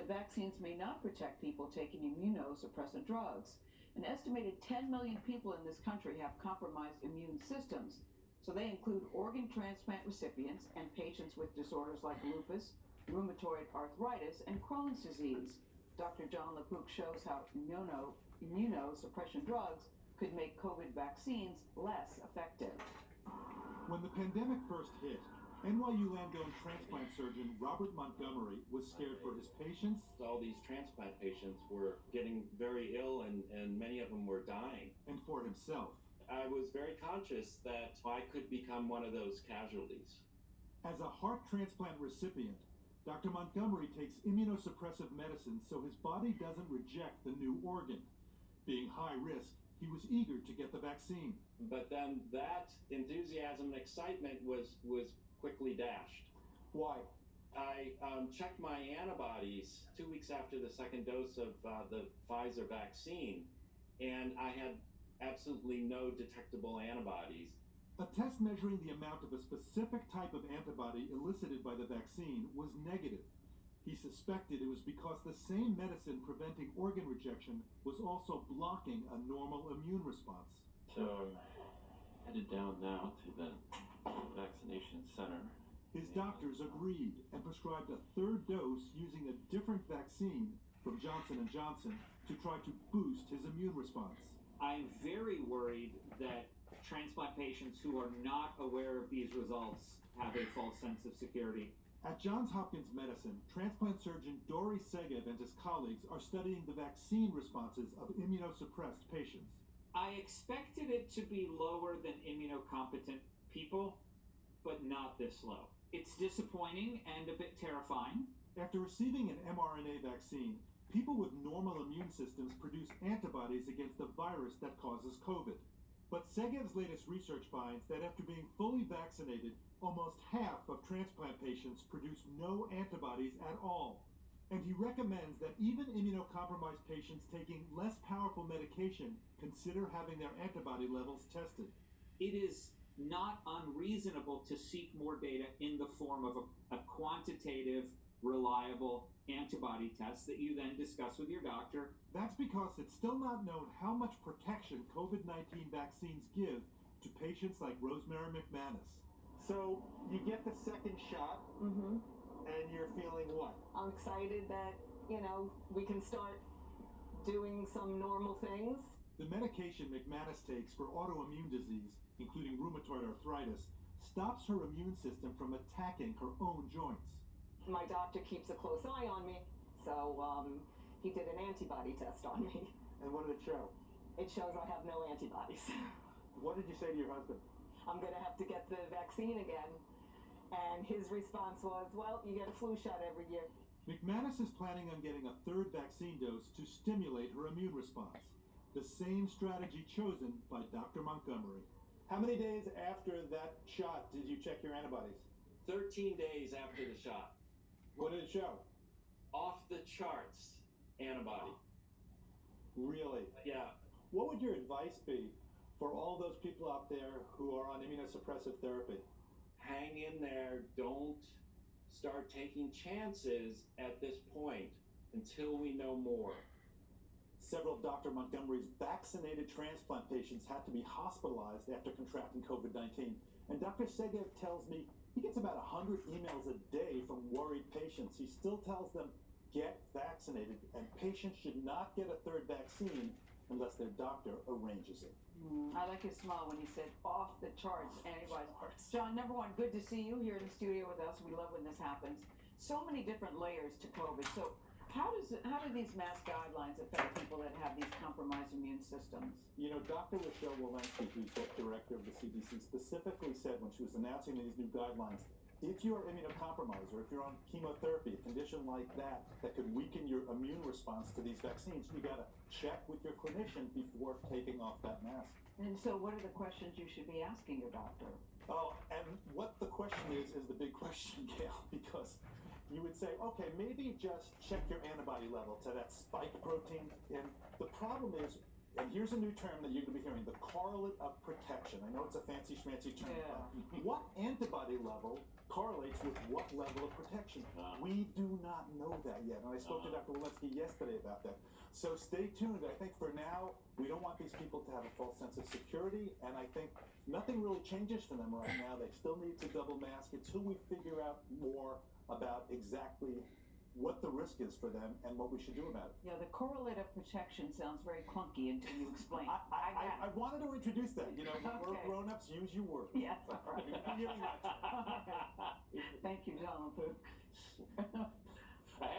that vaccines may not protect people taking immunosuppressant drugs. An estimated 10 million people in this country have compromised immune systems, so they include organ transplant recipients and patients with disorders like lupus, rheumatoid arthritis, and Crohn's disease. Dr. John LaPook shows how immunosuppression drugs could make COVID vaccines less effective. When the pandemic first hit, NYU Langone transplant surgeon Robert Montgomery was scared for his patients. All these transplant patients were getting very ill and many of them were dying. And for himself. I was very conscious that I could become one of those casualties. As a heart transplant recipient, Dr. Montgomery takes immunosuppressive medicine so his body doesn't reject the new organ. Being high risk, he was eager to get the vaccine. But then that enthusiasm and excitement was quickly dashed. Why? I checked my antibodies 2 weeks after the second dose of the Pfizer vaccine, and I had absolutely no detectable antibodies. A test measuring the amount of a specific type of antibody elicited by the vaccine was negative. He suspected it was because the same medicine preventing organ rejection was also blocking a normal immune response. So I'm headed down now to the vaccination center. His doctors agreed and prescribed a third dose using a different vaccine from Johnson & Johnson to try to boost his immune response. I'm very worried that transplant patients who are not aware of these results have a false sense of security. At Johns Hopkins Medicine, transplant surgeon Dori Segev and his colleagues are studying the vaccine responses of immunosuppressed patients. I expected it to be lower than immunocompetent people, but not this low. It's disappointing and a bit terrifying. After receiving an mRNA vaccine, people with normal immune systems produce antibodies against the virus that causes COVID. But Segev's latest research finds that after being fully vaccinated, almost half of transplant patients produce no antibodies at all. And he recommends that even immunocompromised patients taking less powerful medication consider having their antibody levels tested. It is not unreasonable to seek more data in the form of a quantitative, reliable antibody test that you then discuss with your doctor. That's because it's still not known how much protection COVID-19 vaccines give to patients like Rosemary McManus. So you get the second shot, and you're feeling what? I'm excited that, we can start doing some normal things. The medication McManus takes for autoimmune disease, including rheumatoid arthritis, stops her immune system from attacking her own joints. My doctor keeps a close eye on me, so he did an antibody test on me. And what did it show? It shows I have no antibodies. What did you say to your husband? I'm going to have to get the vaccine again. And his response was, well, you get a flu shot every year. McManus is planning on getting a third vaccine dose to stimulate her immune response, the same strategy chosen by Dr. Montgomery. How many days after that shot did you check your antibodies? 13 days after the shot. What did it show? Off the charts antibody. Really? Yeah. What would your advice be for all those people out there who are on immunosuppressive therapy? Hang in there. Don't start taking chances at this point until we know more. Several of Dr. Montgomery's vaccinated transplant patients had to be hospitalized after contracting COVID-19. And Dr. Segev tells me he gets about 100 emails a day from worried patients. He still tells them, get vaccinated, and patients should not get a third vaccine unless their doctor arranges it. I like his smile when he said off the charts antibodies. John, number one, good to see you here in the studio with us. We love when this happens. So many different layers to COVID. So how do these mass guidelines affect people that have these compromised immune systems? Dr. Rochelle Walensky, who's the director of the CDC, specifically said when she was announcing these new guidelines, if you are immunocompromised or if you're on chemotherapy, a condition like that could weaken your immune response to these vaccines, you got to check with your clinician before taking off that mask. And so what are the questions you should be asking your doctor? Oh, and what the question is the big question, Gail, because you would say, okay, maybe just check your antibody level to that spike protein. And the problem is, And here's a new term that you're going to be hearing, the correlate of protection. I know it's a fancy schmancy term. Yeah. What antibody level correlates with what level of protection? We do not know that yet. And I spoke to Dr. Walensky yesterday about that. So stay tuned. I think for now, we don't want these people to have a false sense of security. And I think nothing really changes for them right now. They still need to double mask until we figure out more about exactly what the risk is for them and what we should do about it. Yeah, the correlate of protection sounds very clunky until you explain. I wanted to introduce that. You know, we're Okay. grown-ups, use your words. Yes, all right. Really not. Thank you, Donald Pook.